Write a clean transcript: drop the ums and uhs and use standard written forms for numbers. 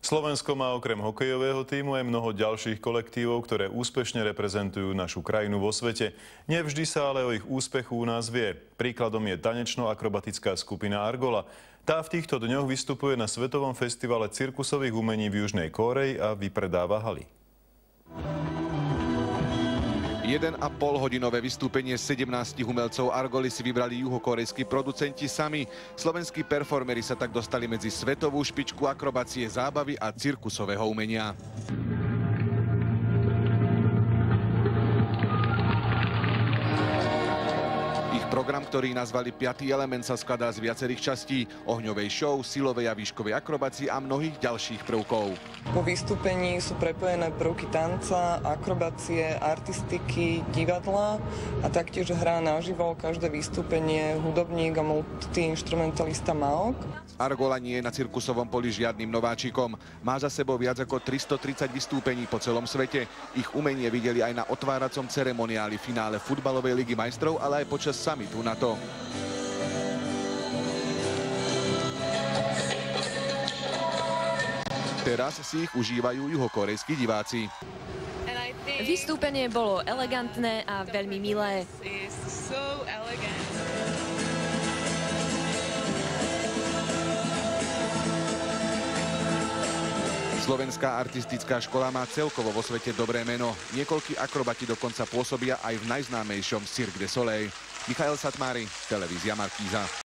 Slovensko má okrem hokejového tímu aj mnoho ďalších kolektívov, ktoré úspešne reprezentujú našu krajinu vo svete. Nevždy sa ale o ich úspechu u nás vie. Príkladom je tanečno-akrobatická skupina Argola. Tá v týchto dňoch vystupuje na Svetovom festivale cirkusových umení v Južnej Kórei a vypredáva haly. 1,5-hodinové vystúpenie 17 umelcov Argoly si vybrali juhokorejskí producenti sami. Slovenskí performeri sa tak dostali medzi svetovú špičku akrobácie, zábavy a cirkusového umenia. Program, ktorý nazvali 5. element, sa skladá z viacerých častí: ohňovej show, silovej a výškovej akrobácie a mnohých ďalších prvkov. Po vystúpení sú prepojené prvky tanca, akrobácie, artistiky, divadla a taktiež hrá naživo každé vystúpenie hudobník a multiinstrumentalista Maok. Argola nie je na cirkusovom poli žiadnym nováčikom. Má za sebou viac ako 330 vystúpení po celom svete. Ich umenie videli aj na otváracom ceremoniáli finále futbalovej ligy majstrov, ale aj počas summitu NATO. Teraz si ich užívajú juhokorejskí diváci. Vystúpenie bolo elegantné a veľmi milé. Slovenská artistická škola má celkovo vo svete dobré meno. Niekoľkí akrobati dokonca pôsobia aj v najznámejšom Cirque du Soleil. Michael Satmári, televízia Markíza.